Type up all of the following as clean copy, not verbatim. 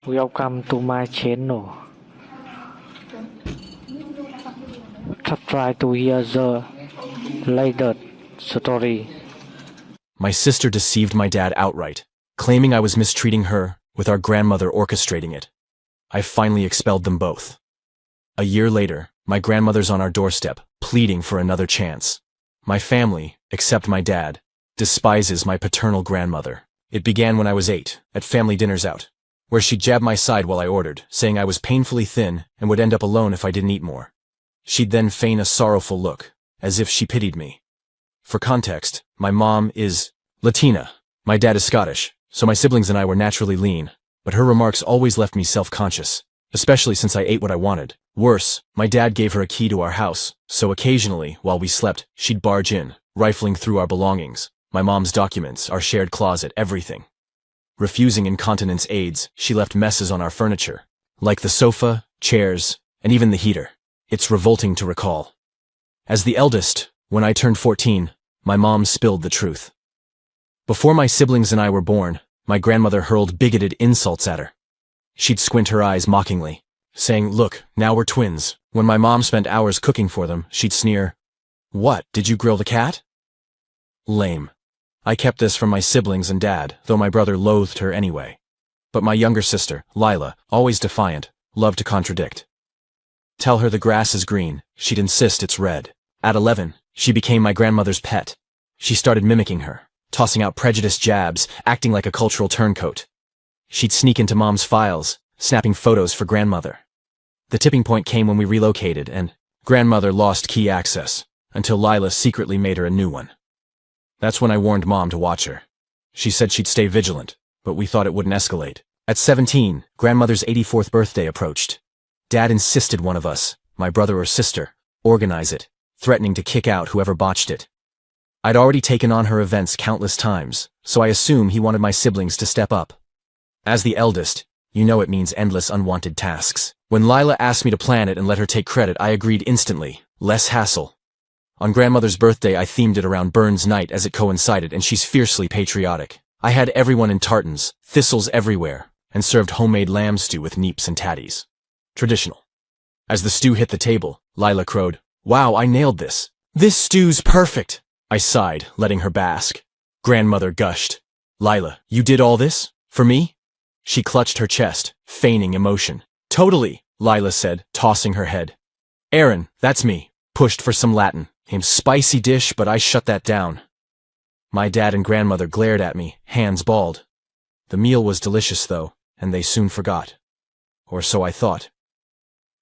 Welcome to my channel. Try to hear the latest story. My sister deceived my dad outright, claiming I was mistreating her, with our grandmother orchestrating it. I finally expelled them both. A year later, my grandmother's on our doorstep, pleading for another chance. My family, except my dad, despises my paternal grandmother. It began when I was 8, at family dinners out, where she'd jab my side while I ordered, saying I was painfully thin and would end up alone if I didn't eat more. She'd then feign a sorrowful look, as if she pitied me. For context, my mom is Latina. My dad is Scottish, so my siblings and I were naturally lean, but her remarks always left me self-conscious, especially since I ate what I wanted. Worse, my dad gave her a key to our house, so occasionally, while we slept, she'd barge in, rifling through our belongings, my mom's documents, our shared closet, everything. Refusing incontinence aids, she left messes on our furniture, like the sofa, chairs, and even the heater. It's revolting to recall. As the eldest, when I turned 14, my mom spilled the truth. Before my siblings and I were born, my grandmother hurled bigoted insults at her. She'd squint her eyes mockingly, saying, "Look, now we're twins." When my mom spent hours cooking for them, she'd sneer, "What, did you grill the cat?" Lame. I kept this from my siblings and dad, though my brother loathed her anyway. But my younger sister, Lila, always defiant, loved to contradict. Tell her the grass is green, she'd insist it's red. At 11, she became my grandmother's pet. She started mimicking her, tossing out prejudiced jabs, acting like a cultural turncoat. She'd sneak into mom's files, snapping photos for grandmother. The tipping point came when we relocated, and grandmother lost key access, until Lila secretly made her a new one. That's when I warned Mom to watch her. She said she'd stay vigilant, but we thought it wouldn't escalate. At 17, grandmother's 84th birthday approached. Dad insisted one of us, my brother or sister, organize it, threatening to kick out whoever botched it. I'd already taken on her events countless times, so I assume he wanted my siblings to step up. As the eldest, you know it means endless unwanted tasks. When Lila asked me to plan it and let her take credit, I agreed instantly. Less hassle. On grandmother's birthday, I themed it around Burns Night as it coincided, and she's fiercely patriotic. I had everyone in tartans, thistles everywhere, and served homemade lamb stew with neeps and tatties. Traditional. As the stew hit the table, Lila crowed, "Wow, I nailed this. This stew's perfect." I sighed, letting her bask. Grandmother gushed, "Lila, you did all this? For me?" She clutched her chest, feigning emotion. "Totally," Lila said, tossing her head. "Aaron, that's me. Pushed for some Latin. Spicy dish, but I shut that down." My dad and grandmother glared at me, hands balled. The meal was delicious, though, and they soon forgot. Or so I thought.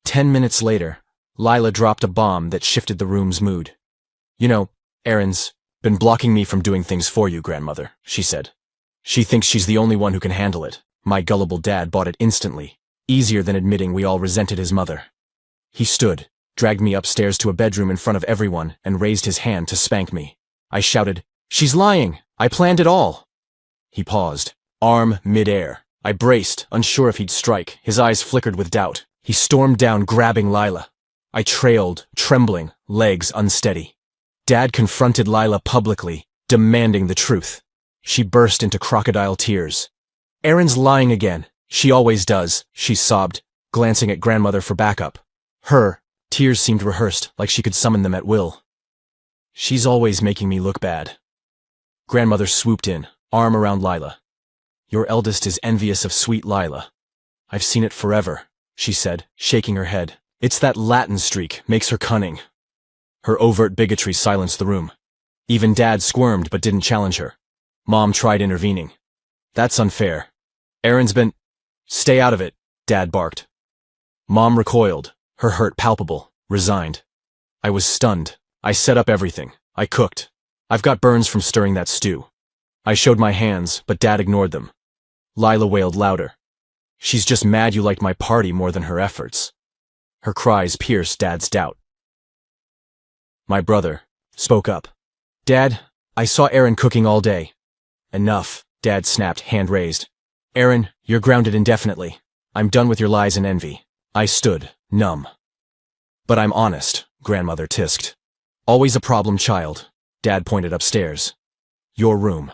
10 minutes later, Lila dropped a bomb that shifted the room's mood. "You know, Aaron's been blocking me from doing things for you, grandmother," she said. "She thinks she's the only one who can handle it." My gullible dad bought it instantly, easier than admitting we all resented his mother. He stood, dragged me upstairs to a bedroom in front of everyone, and raised his hand to spank me. I shouted, "She's lying! I planned it all!" He paused, arm mid-air. I braced, unsure if he'd strike. His eyes flickered with doubt. He stormed down, grabbing Lila. I trailed, trembling, legs unsteady. Dad confronted Lila publicly, demanding the truth. She burst into crocodile tears. "Erin's lying again. She always does," she sobbed, glancing at grandmother for backup. Her tears seemed rehearsed, like she could summon them at will. "She's always making me look bad." Grandmother swooped in, arm around Lila. "Your eldest is envious of sweet Lila. I've seen it forever," she said, shaking her head. "It's that Latin streak, makes her cunning." Her overt bigotry silenced the room. Even Dad squirmed but didn't challenge her. Mom tried intervening. "That's unfair. Erin's been—" "Stay out of it," Dad barked. Mom recoiled, her hurt palpable, resigned. I was stunned. I set up everything. I cooked. I've got burns from stirring that stew. I showed my hands, but Dad ignored them. Lila wailed louder. "She's just mad you liked my party more than her efforts." Her cries pierced Dad's doubt. My brother spoke up. "Dad, I saw Aaron cooking all day." "Enough," Dad snapped, hand raised. "Aaron, you're grounded indefinitely. I'm done with your lies and envy." I stood, numb. "But I'm honest," grandmother tisked. "Always a problem child." Dad pointed upstairs. "Your room.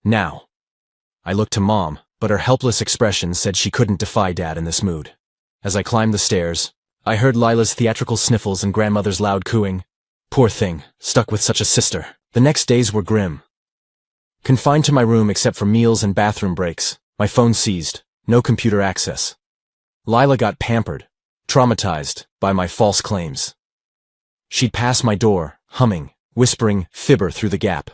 Now." I looked to Mom, but her helpless expression said she couldn't defy Dad in this mood. As I climbed the stairs, I heard Lila's theatrical sniffles and grandmother's loud cooing. Poor thing, stuck with such a sister. The next days were grim. Confined to my room except for meals and bathroom breaks, my phone seized, no computer access. Lila got pampered, traumatized by my false claims. She'd pass my door, humming, whispering fibber through the gap.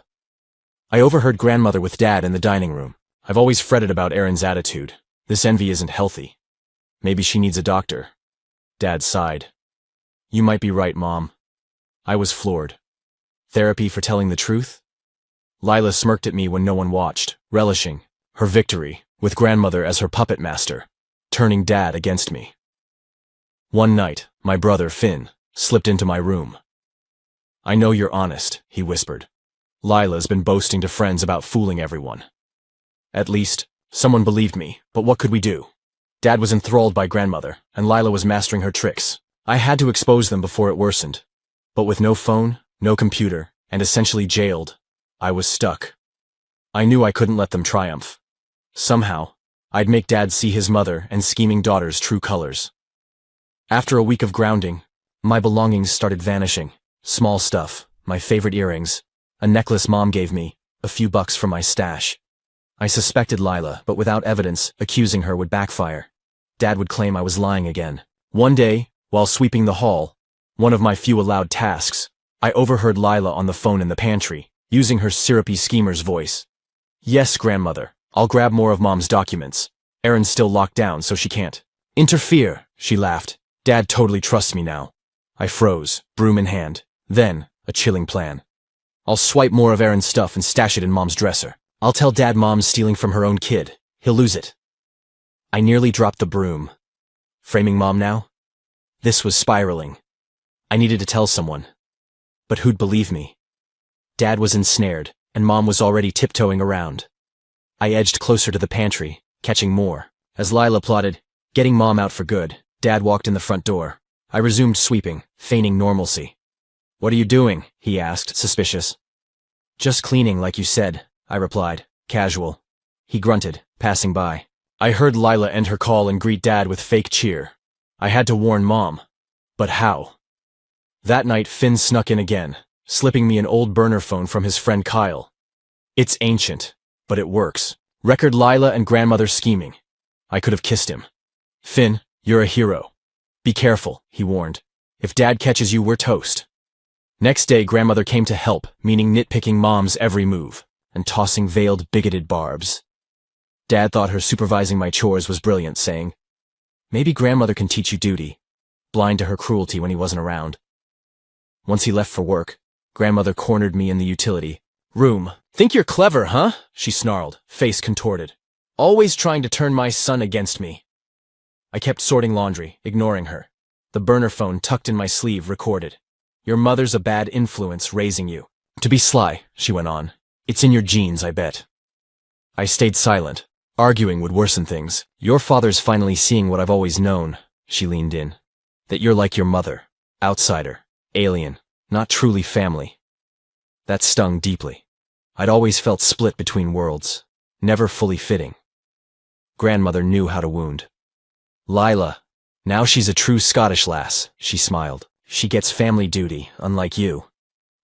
I overheard grandmother with Dad in the dining room. I've always fretted about Erin's attitude. This envy isn't healthy. Maybe she needs a doctor. Dad sighed. You might be right, Mom. I was floored. Therapy for telling the truth? Lila smirked at me when no one watched, relishing her victory, with grandmother as her puppet master, turning Dad against me. One night, my brother, Finn, slipped into my room. I know you're honest, he whispered. Lila's been boasting to friends about fooling everyone. At least, someone believed me, but what could we do? Dad was enthralled by grandmother, and Lila was mastering her tricks. I had to expose them before it worsened. But with no phone, no computer, and essentially jailed, I was stuck. I knew I couldn't let them triumph. Somehow, I'd make Dad see his mother and scheming daughter's true colors. After a week of grounding, my belongings started vanishing. Small stuff, my favorite earrings, a necklace Mom gave me, a few bucks from my stash. I suspected Lila, but without evidence, accusing her would backfire. Dad would claim I was lying again. One day, while sweeping the hall, one of my few allowed tasks, I overheard Lila on the phone in the pantry, using her syrupy schemer's voice. Yes, grandmother, I'll grab more of Mom's documents. Erin's still locked down, so she can't interfere, she laughed. Dad totally trusts me now. I froze, broom in hand. Then, a chilling plan. I'll swipe more of Erin's stuff and stash it in Mom's dresser. I'll tell Dad Mom's stealing from her own kid. He'll lose it. I nearly dropped the broom. Framing Mom now? This was spiraling. I needed to tell someone. But who'd believe me? Dad was ensnared, and Mom was already tiptoeing around. I edged closer to the pantry, catching more. As Lila plotted, getting Mom out for good, Dad walked in the front door. I resumed sweeping, feigning normalcy. What are you doing? He asked, suspicious. Just cleaning, like you said, I replied, casual. He grunted, passing by. I heard Lila end her call and greet Dad with fake cheer. I had to warn Mom. But how? That night, Finn snuck in again, slipping me an old burner phone from his friend Kyle. It's ancient, but it works. Record Lila and grandmother scheming. I could have kissed him. Finn, you're a hero. Be careful, he warned. If Dad catches you, we're toast. Next day, grandmother came to help, meaning nitpicking Mom's every move, and tossing veiled, bigoted barbs. Dad thought her supervising my chores was brilliant, saying, maybe grandmother can teach you duty, blind to her cruelty when he wasn't around. Once he left for work, grandmother cornered me in the utility room. Think you're clever, huh? She snarled, face contorted. Always trying to turn my son against me. I kept sorting laundry, ignoring her. The burner phone tucked in my sleeve recorded. Your mother's a bad influence raising you. To be sly, she went on. It's in your genes, I bet. I stayed silent. Arguing would worsen things. Your father's finally seeing what I've always known, she leaned in. That you're like your mother. Outsider. Alien. Not truly family. That stung deeply. I'd always felt split between worlds. Never fully fitting. Grandmother knew how to wound. Lila. Now she's a true Scottish lass, she smiled. She gets family duty, unlike you.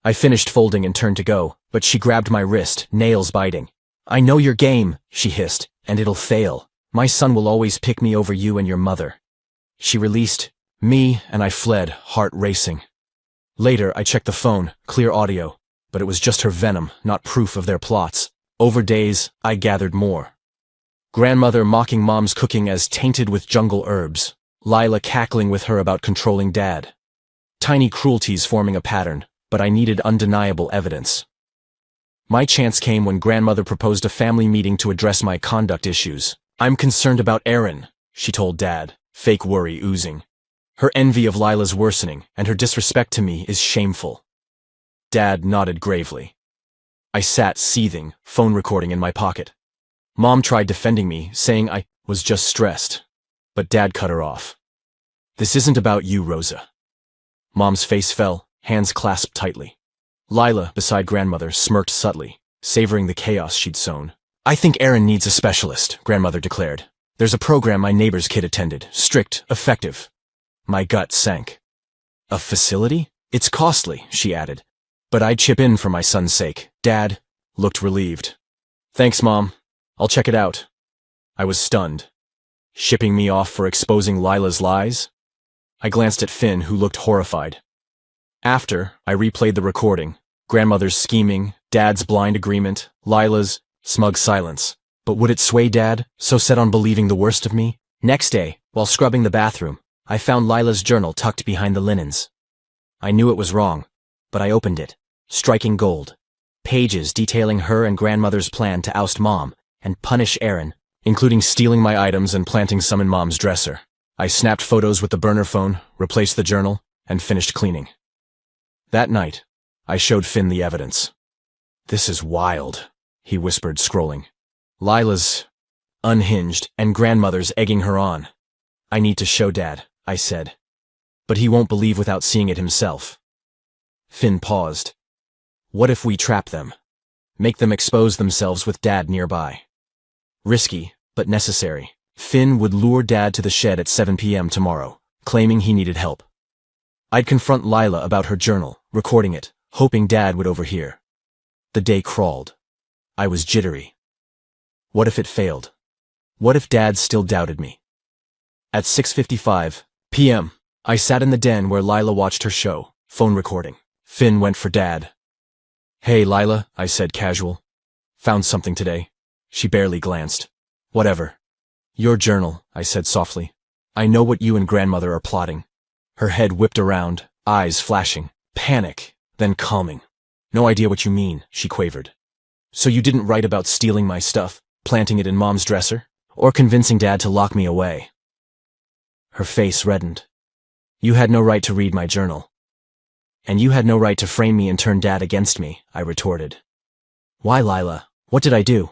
I finished folding and turned to go, but she grabbed my wrist, nails biting. I know your game, she hissed, and it'll fail. My son will always pick me over you and your mother. She released me, and I fled, heart racing. Later, I checked the phone, clear audio, but it was just her venom, not proof of their plots. Over days, I gathered more. Grandmother mocking Mom's cooking as tainted with jungle herbs. Lila cackling with her about controlling Dad. Tiny cruelties forming a pattern, but I needed undeniable evidence. My chance came when grandmother proposed a family meeting to address my conduct issues. I'm concerned about Erin, she told Dad, fake worry oozing. Her envy of Lila's worsening, and her disrespect to me is shameful. Dad nodded gravely. I sat seething, phone recording in my pocket. Mom tried defending me, saying I was just stressed. But Dad cut her off. This isn't about you, Rosa. Mom's face fell, hands clasped tightly. Lila, beside grandmother, smirked subtly, savoring the chaos she'd sown. I think Aaron needs a specialist, grandmother declared. There's a program my neighbor's kid attended. Strict, effective. My gut sank. A facility? It's costly, she added. But I'd chip in for my son's sake. Dad looked relieved. Thanks, Mom. I'll check it out. I was stunned. Shipping me off for exposing Lila's lies? I glanced at Finn, who looked horrified. After, I replayed the recording. Grandmother's scheming, Dad's blind agreement, Lila's smug silence. But would it sway Dad, so set on believing the worst of me? Next day, while scrubbing the bathroom, I found Lila's journal tucked behind the linens. I knew it was wrong, but I opened it. Striking gold. Pages detailing her and grandmother's plan to oust Mom and punish Aaron, including stealing my items and planting some in Mom's dresser. I snapped photos with the burner phone, replaced the journal, and finished cleaning. That night, I showed Finn the evidence. This is wild, he whispered, scrolling. Lila's unhinged and grandmother's egging her on. I need to show Dad, I said. But he won't believe without seeing it himself. Finn paused. What if we trap them? Make them expose themselves with Dad nearby. Risky, but necessary. Finn would lure Dad to the shed at 7 p.m. tomorrow, claiming he needed help. I'd confront Lila about her journal, recording it, hoping Dad would overhear. The day crawled. I was jittery. What if it failed? What if Dad still doubted me? At 6:55 p.m., I sat in the den where Lila watched her show, phone recording. Finn went for Dad. Hey, Lila, I said casual. Found something today. She barely glanced. Whatever. Your journal, I said softly. I know what you and grandmother are plotting. Her head whipped around, eyes flashing, panic, then calming. No idea what you mean, she quavered. So you didn't write about stealing my stuff, planting it in Mom's dresser, or convincing Dad to lock me away? Her face reddened. You had no right to read my journal. And you had no right to frame me and turn Dad against me, I retorted. Why, Lila? What did I do?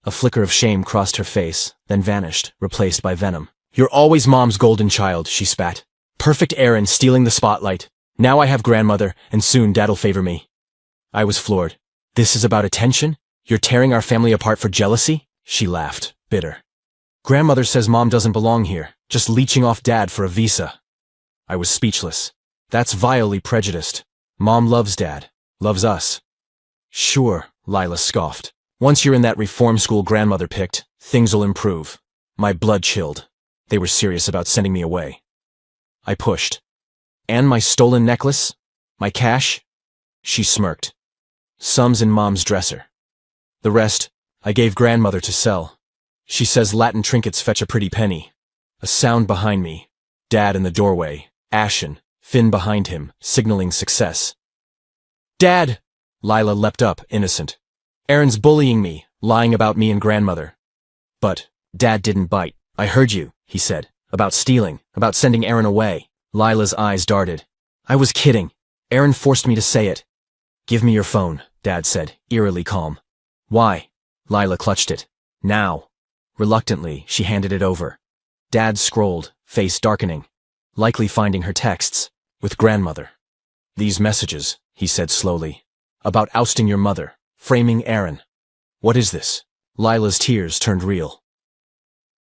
A flicker of shame crossed her face, then vanished, replaced by venom. You're always Mom's golden child, she spat. Perfect Aaron stealing the spotlight. Now I have grandmother, and soon Dad'll favor me. I was floored. This is about attention? You're tearing our family apart for jealousy? She laughed, bitter. Grandmother says Mom doesn't belong here, just leeching off Dad for a visa. I was speechless. That's vilely prejudiced. Mom loves Dad, loves us. Sure, Lila scoffed. Once you're in that reform school grandmother picked, things'll improve. My blood chilled. They were serious about sending me away. I pushed. And my stolen necklace? My cash? She smirked. Some's in Mom's dresser. The rest, I gave grandmother to sell. She says Latin trinkets fetch a pretty penny. A sound behind me. Dad in the doorway, ashen, Finn behind him, signaling success. Dad! Lila leapt up, innocent. Aaron's bullying me, lying about me and grandmother. But Dad didn't bite. I heard you, he said. About stealing, about sending Aaron away. Lila's eyes darted. I was kidding. Aaron forced me to say it. Give me your phone, Dad said, eerily calm. Why? Lila clutched it. Now. Reluctantly, she handed it over. Dad scrolled, face darkening, likely finding her texts, with grandmother. These messages, he said slowly, about ousting your mother, framing Aaron. What is this? Lila's tears turned real.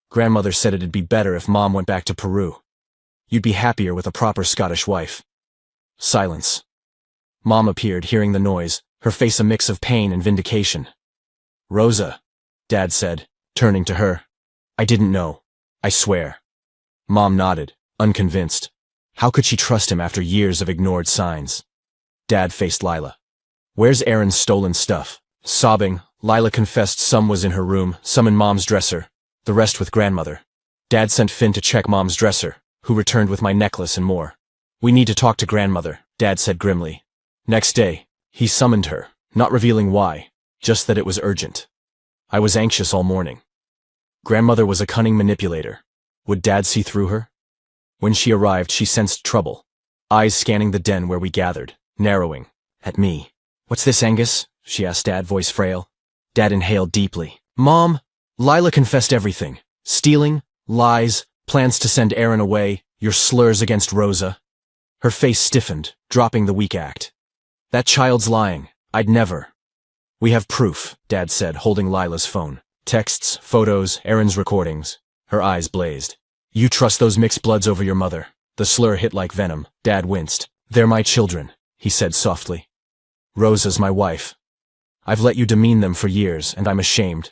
Grandmother said it'd be better if Mom went back to Peru. You'd be happier with a proper Scottish wife. Silence. Mom appeared, hearing the noise, her face a mix of pain and vindication. Rosa, Dad said, turning to her. I didn't know. I swear. Mom nodded, unconvinced. How could she trust him after years of ignored signs? Dad faced Lila. Where's Aaron's stolen stuff? Sobbing, Lila confessed some was in her room, some in Mom's dresser, the rest with grandmother. Dad sent Finn to check Mom's dresser, who returned with my necklace and more. We need to talk to grandmother, Dad said grimly. Next day, he summoned her, not revealing why, just that it was urgent. I was anxious all morning. Grandmother was a cunning manipulator. Would Dad see through her? When she arrived, she sensed trouble, eyes scanning the den where we gathered, narrowing, at me. What's this, Angus? She asked Dad, voice frail. Dad inhaled deeply. Mom, Lila confessed everything. Stealing, lies, plans to send Aaron away, your slurs against Rosa. Her face stiffened, dropping the weak act. That child's lying. I'd never. We have proof, Dad said, holding Lila's phone. Texts, photos, Aaron's recordings. Her eyes blazed. You trust those mixed bloods over your mother? The slur hit like venom. Dad winced. They're my children, he said softly. Rosa's my wife. I've let you demean them for years, and I'm ashamed.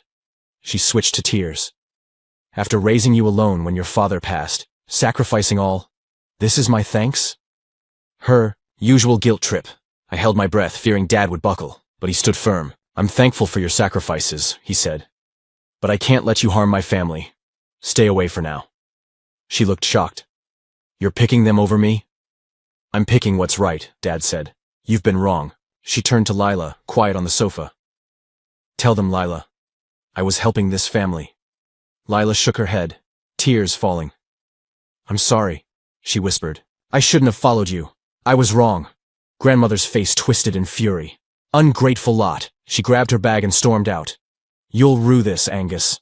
She switched to tears. After raising you alone when your father passed, sacrificing all, this is my thanks? Her usual guilt trip. I held my breath, fearing Dad would buckle, but he stood firm. I'm thankful for your sacrifices, he said. But I can't let you harm my family. Stay away for now. She looked shocked. You're picking them over me? I'm picking what's right, Dad said. You've been wrong. She turned to Lila, quiet on the sofa. Tell them, Lila. I was helping this family. Lila shook her head, tears falling. I'm sorry, she whispered. I shouldn't have followed you. I was wrong. Grandmother's face twisted in fury. Ungrateful lot. She grabbed her bag and stormed out. You'll rue this, Angus.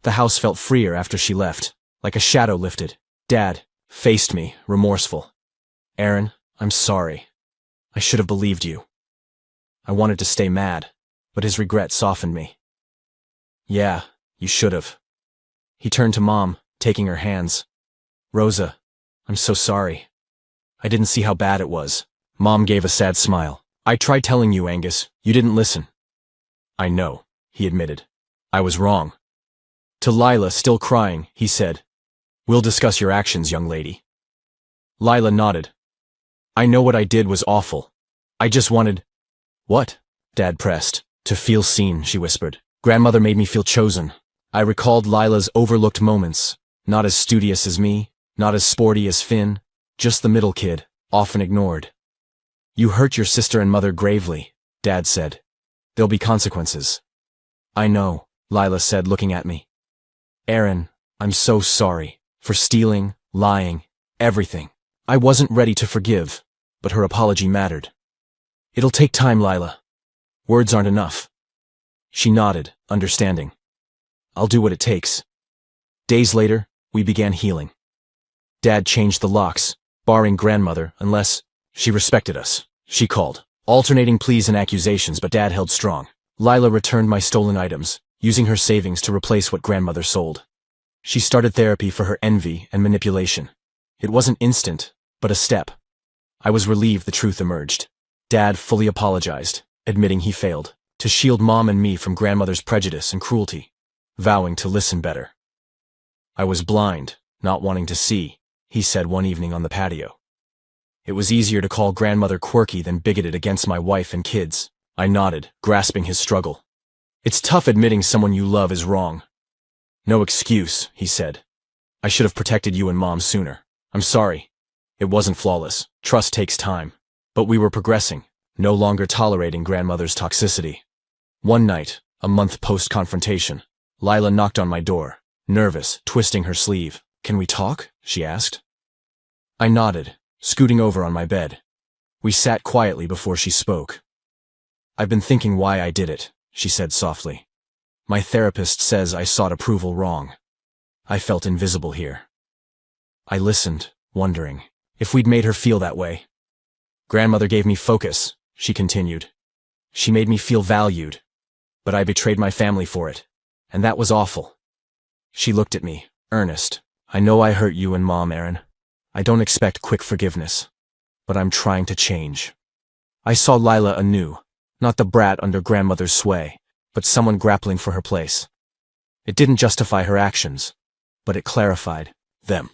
The house felt freer after she left, like a shadow lifted. Dad faced me, remorseful. Aaron, I'm sorry. I should have believed you. I wanted to stay mad, but his regret softened me. Yeah, you should have. He turned to Mom, taking her hands. Rosa, I'm so sorry. I didn't see how bad it was. Mom gave a sad smile. I tried telling you, Angus. You didn't listen. I know, he admitted. I was wrong. To Lila, still crying, he said, We'll discuss your actions, young lady. Lila nodded. I know what I did was awful. I just wanted… What? Dad pressed. To feel seen, she whispered. Grandmother made me feel chosen. I recalled Lila's overlooked moments. Not as studious as me, not as sporty as Finn, just the middle kid, often ignored. You hurt your sister and mother gravely, Dad said. There'll be consequences. I know, Lila said, looking at me. Aaron, I'm so sorry. For stealing, lying, everything. I wasn't ready to forgive, but her apology mattered. It'll take time, Lila. Words aren't enough. She nodded, understanding. I'll do what it takes. Days later, we began healing. Dad changed the locks, barring grandmother unless she respected us. She called, alternating pleas and accusations, but Dad held strong. Lila returned my stolen items, using her savings to replace what grandmother sold. She started therapy for her envy and manipulation. It wasn't instant, but a step. I was relieved the truth emerged. Dad fully apologized, admitting he failed, to shield Mom and me from grandmother's prejudice and cruelty, vowing to listen better. I was blind, not wanting to see, he said one evening on the patio. It was easier to call grandmother quirky than bigoted against my wife and kids. I nodded, grasping his struggle. It's tough admitting someone you love is wrong. No excuse, he said. I should have protected you and Mom sooner. I'm sorry. It wasn't flawless. Trust takes time. But we were progressing, no longer tolerating grandmother's toxicity. One night, a month post-confrontation, Lila knocked on my door, nervous, twisting her sleeve. Can we talk? She asked. I nodded, scooting over on my bed. We sat quietly before she spoke. I've been thinking why I did it, she said softly. My therapist says I sought approval wrong. I felt invisible here. I listened, wondering if we'd made her feel that way. Grandmother gave me focus, she continued. She made me feel valued. But I betrayed my family for it, and that was awful. She looked at me, earnest. I know I hurt you and Mom, Aaron. I don't expect quick forgiveness, but I'm trying to change. I saw Lila anew, not the brat under grandmother's sway, but someone grappling for her place. It didn't justify her actions, but it clarified them.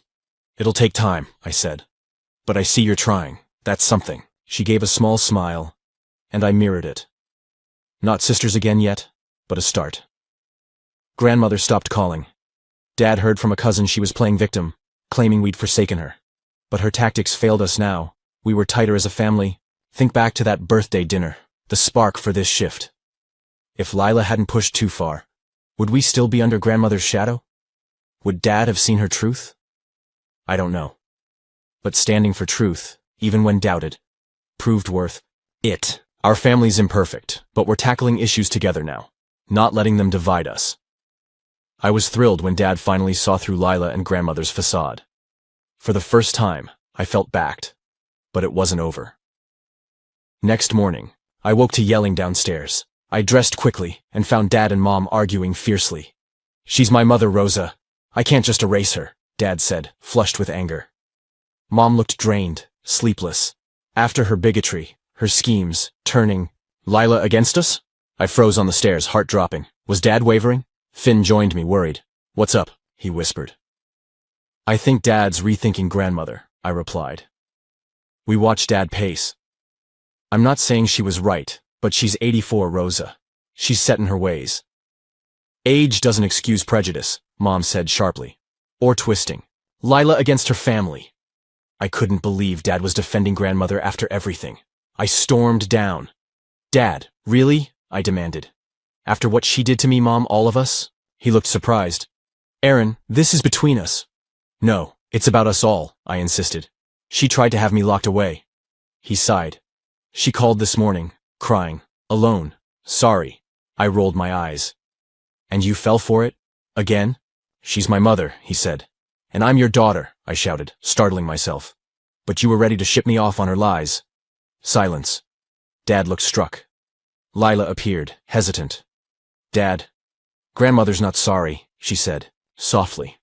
It'll take time, I said. But I see you're trying. That's something. She gave a small smile, and I mirrored it. Not sisters again yet, but a start. Grandmother stopped calling. Dad heard from a cousin she was playing victim, claiming we'd forsaken her. But her tactics failed us now. We were tighter as a family. Think back to that birthday dinner, the spark for this shift. If Lila hadn't pushed too far, would we still be under grandmother's shadow? Would Dad have seen her truth? I don't know. But standing for truth, even when doubted, proved worth it. Our family's imperfect, but we're tackling issues together now, not letting them divide us. I was thrilled when Dad finally saw through Lila and grandmother's facade. For the first time, I felt backed, but it wasn't over. Next morning, I woke to yelling downstairs. I dressed quickly and found Dad and Mom arguing fiercely. "She's my mother, Rosa. I can't just erase her," Dad said, flushed with anger. Mom looked drained, sleepless. After her bigotry, her schemes, turning Lila against us? I froze on the stairs, heart dropping. Was Dad wavering? Finn joined me, worried. "What's up?" he whispered. "I think Dad's rethinking grandmother," I replied. We watched Dad pace. "I'm not saying she was right, but she's 84, Rosa. She's set in her ways." "Age doesn't excuse prejudice," Mom said sharply. "Or twisting. Lila against her family." I couldn't believe Dad was defending grandmother after everything. I stormed down. "Dad, really?" I demanded. "After what she did to me, Mom, all of us?" He looked surprised. "Aaron, this is between us." "No, it's about us all," I insisted. "She tried to have me locked away." He sighed. "She called this morning, crying, alone, sorry." I rolled my eyes. "And you fell for it? Again?" "She's my mother," he said. "And I'm your daughter," I shouted, startling myself. "But you were ready to ship me off on her lies." Silence. Dad looked struck. Lila appeared, hesitant. "Dad, grandmother's not sorry," she said, softly.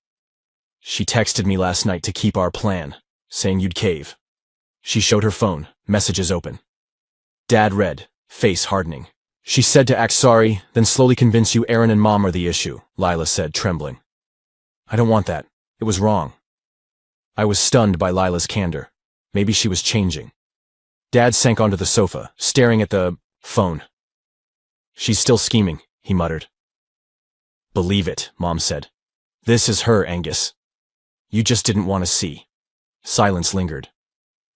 "She texted me last night to keep our plan, saying you'd cave." She showed her phone, messages open. Dad read, face hardening. "She said to act sorry, then slowly convince you Aaron and Mom are the issue," Lila said, trembling. "I don't want that. It was wrong." I was stunned by Lila's candor. Maybe she was changing. Dad sank onto the sofa, staring at the phone. "She's still scheming," he muttered. "Believe it," Mom said. "This is her, Angus. You just didn't want to see." Silence lingered.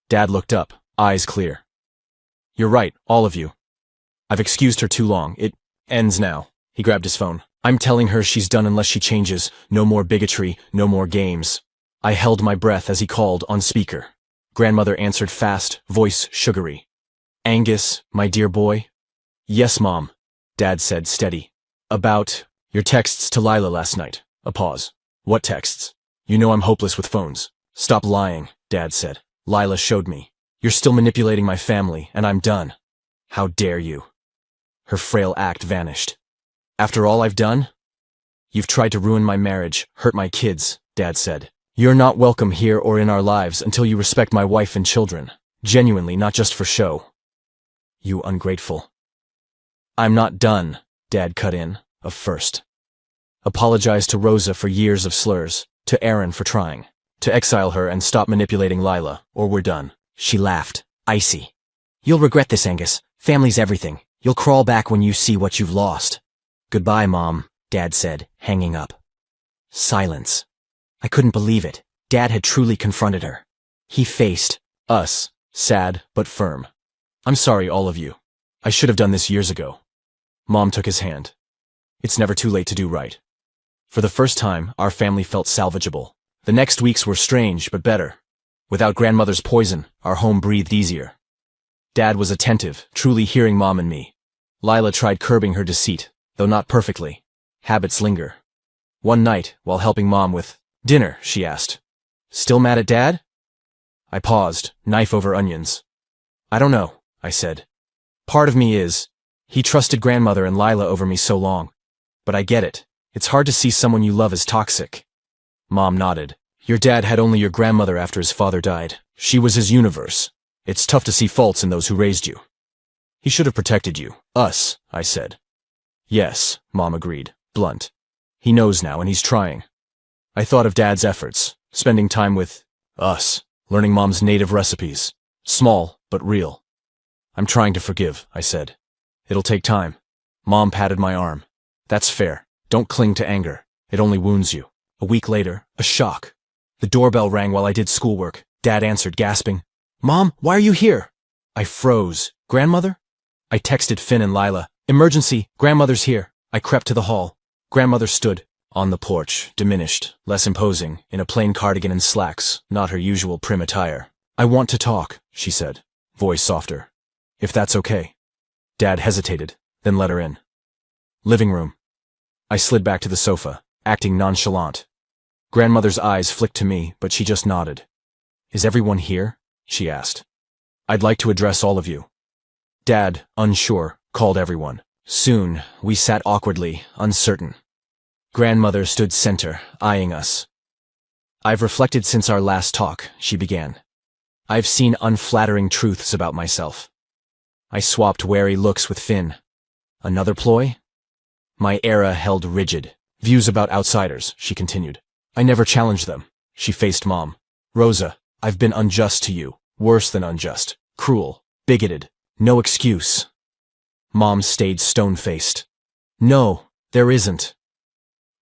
Dad looked up, eyes clear. "You're right, all of you. I've excused her too long. It ends now." He grabbed his phone. "I'm telling her she's done unless she changes. No more bigotry, no more games." I held my breath as he called on speaker. Grandmother answered fast, voice sugary. "Angus, my dear boy?" "Yes, Mom," Dad said, steady. "About your texts to Lila last night." A pause. "What texts? You know I'm hopeless with phones." "Stop lying," Dad said. "Lila showed me. You're still manipulating my family, and I'm done." "How dare you?" Her frail act vanished. "After all I've done?" "You've tried to ruin my marriage, hurt my kids," Dad said. "You're not welcome here or in our lives until you respect my wife and children. Genuinely, not just for show." "You ungrateful." "I'm not done," Dad cut in, a first. "Apologize to Rosa for years of slurs, to Aaron for trying, to exile her and stop manipulating Lila, or we're done." She laughed, icy. "You'll regret this, Angus. Family's everything. You'll crawl back when you see what you've lost." "Goodbye, Mom," Dad said, hanging up. Silence. I couldn't believe it. Dad had truly confronted her. He faced us, sad but firm. "I'm sorry, all of you. I should have done this years ago." Mom took his hand. "It's never too late to do right." For the first time, our family felt salvageable. The next weeks were strange, but better. Without grandmother's poison, our home breathed easier. Dad was attentive, truly hearing Mom and me. Lila tried curbing her deceit, though not perfectly. Habits linger. One night, while helping Mom with dinner, she asked, "Still mad at Dad?" I paused, knife over onions. "I don't know," I said. "Part of me is. He trusted grandmother and Lila over me so long. But I get it. It's hard to see someone you love as toxic." Mom nodded. "Your dad had only your grandmother after his father died. She was his universe. It's tough to see faults in those who raised you." "He should have protected you. Us," I said. "Yes," Mom agreed, blunt. "He knows now and he's trying." I thought of Dad's efforts, spending time with us, learning Mom's native recipes. Small, but real. "I'm trying to forgive," I said. "It'll take time." Mom patted my arm. "That's fair. Don't cling to anger. It only wounds you." A week later, a shock. The doorbell rang while I did schoolwork. Dad answered, gasping, "Mom, why are you here?" I froze. "Grandmother?" I texted Finn and Lila. "Emergency, grandmother's here." I crept to the hall. Grandmother stood on the porch, diminished, less imposing, in a plain cardigan and slacks, not her usual prim attire. "I want to talk," she said, voice softer. "If that's okay." Dad hesitated, then let her in. Living room. I slid back to the sofa, acting nonchalant. Grandmother's eyes flicked to me, but she just nodded. "Is everyone here?" she asked. "I'd like to address all of you." Dad, unsure, called everyone. Soon, we sat awkwardly, uncertain. Grandmother stood center, eyeing us. I've reflected since our last talk, she began. I've seen unflattering truths about myself. I swapped wary looks with Finn. Another ploy? My era held rigid. Views about outsiders, she continued. I never challenged them. She faced Mom. Rosa, I've been unjust to you. Worse than unjust. Cruel. Bigoted. No excuse. Mom stayed stone-faced. No, there isn't.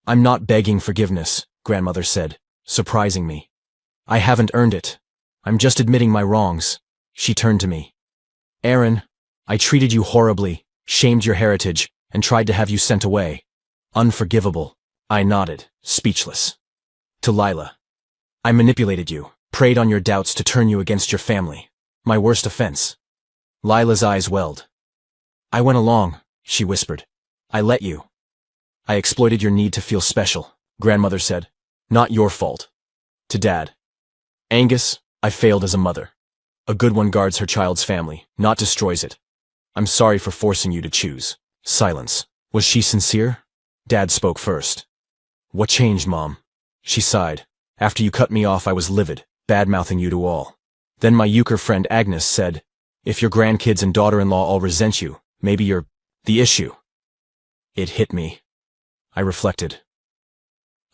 I'm not begging forgiveness, Grandmother said, surprising me. I haven't earned it. I'm just admitting my wrongs. She turned to me. Aaron, I treated you horribly, shamed your heritage, and tried to have you sent away. Unforgivable. I nodded, speechless. To Lila. I manipulated you, preyed on your doubts to turn you against your family. My worst offense. Lila's eyes welled. I went along, she whispered. I let you. I exploited your need to feel special, Grandmother said. Not your fault. To Dad. Angus, I failed as a mother. A good one guards her child's family, not destroys it. I'm sorry for forcing you to choose. Silence. Was she sincere? Dad spoke first. What changed, Mom? She sighed. After you cut me off, I was livid, bad-mouthing you to all. Then my euchre friend Agnes said, if your grandkids and daughter-in-law all resent you, maybe you're the issue. It hit me. I reflected.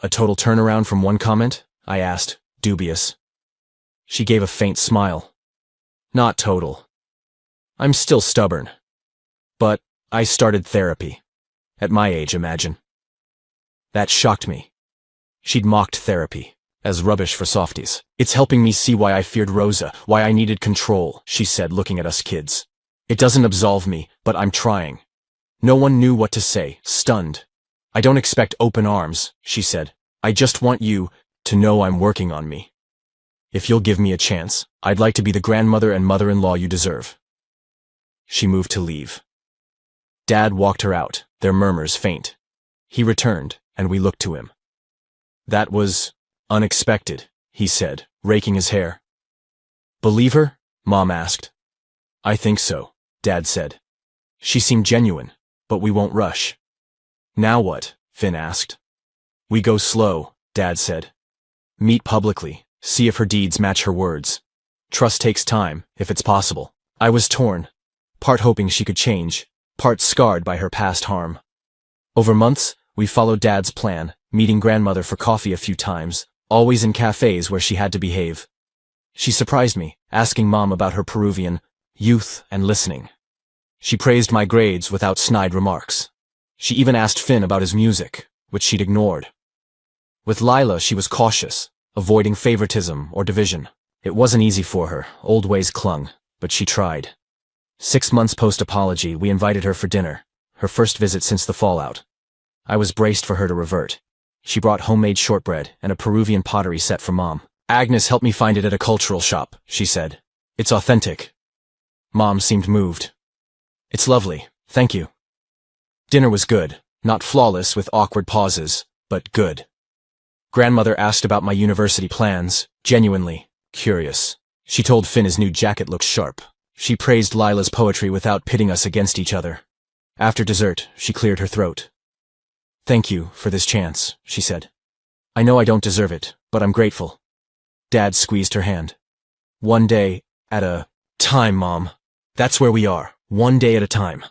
A total turnaround from one comment? I asked, dubious. She gave a faint smile. Not total. I'm still stubborn. But I started therapy. At my age, imagine. That shocked me. She'd mocked therapy as rubbish for softies. It's helping me see why I feared Rosa, why I needed control, she said, looking at us kids. It doesn't absolve me, but I'm trying. No one knew what to say, stunned. I don't expect open arms, she said. I just want you to know I'm working on me. If you'll give me a chance, I'd like to be the grandmother and mother-in-law you deserve. She moved to leave. Dad walked her out, their murmurs faint. He returned, and we looked to him. That was unexpected, he said, raking his hair. Believe her? Mom asked. I think so, Dad said. She seemed genuine, but we won't rush. Now what? Finn asked. We go slow, Dad said. Meet publicly, see if her deeds match her words. Trust takes time, if it's possible. I was torn, part hoping she could change, part scarred by her past harm. Over months, we followed Dad's plan, meeting Grandmother for coffee a few times, always in cafes where she had to behave. She surprised me, asking Mom about her Peruvian youth and listening. She praised my grades without snide remarks. She even asked Finn about his music, which she'd ignored. With Lila, she was cautious, avoiding favoritism or division. It wasn't easy for her, old ways clung, but she tried. 6 months post-apology, we invited her for dinner, her first visit since the fallout. I was braced for her to revert. She brought homemade shortbread and a Peruvian pottery set for Mom. Agnes helped me find it at a cultural shop, she said. It's authentic. Mom seemed moved. It's lovely, thank you. Dinner was good, not flawless with awkward pauses, but good. Grandmother asked about my university plans, genuinely curious. She told Finn his new jacket looked sharp. She praised Lila's poetry without pitting us against each other. After dessert, she cleared her throat. Thank you for this chance, she said. I know I don't deserve it, but I'm grateful. Dad squeezed her hand. One day at a time, Mom. That's where we are, one day at a time.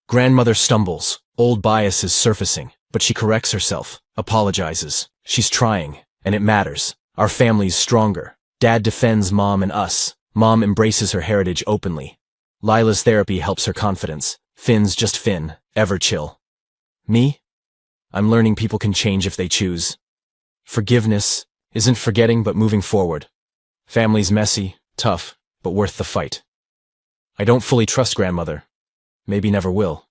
Grandmother stumbles, old biases surfacing, but she corrects herself, apologizes. She's trying, and it matters. Our family's stronger. Dad defends Mom and us. Mom embraces her heritage openly. Lila's therapy helps her confidence. Finn's just Finn, ever chill. Me? I'm learning people can change if they choose. Forgiveness isn't forgetting but moving forward. Family's messy, tough, but worth the fight. I don't fully trust Grandmother. Maybe never will.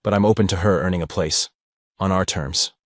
But I'm open to her earning a place. On our terms.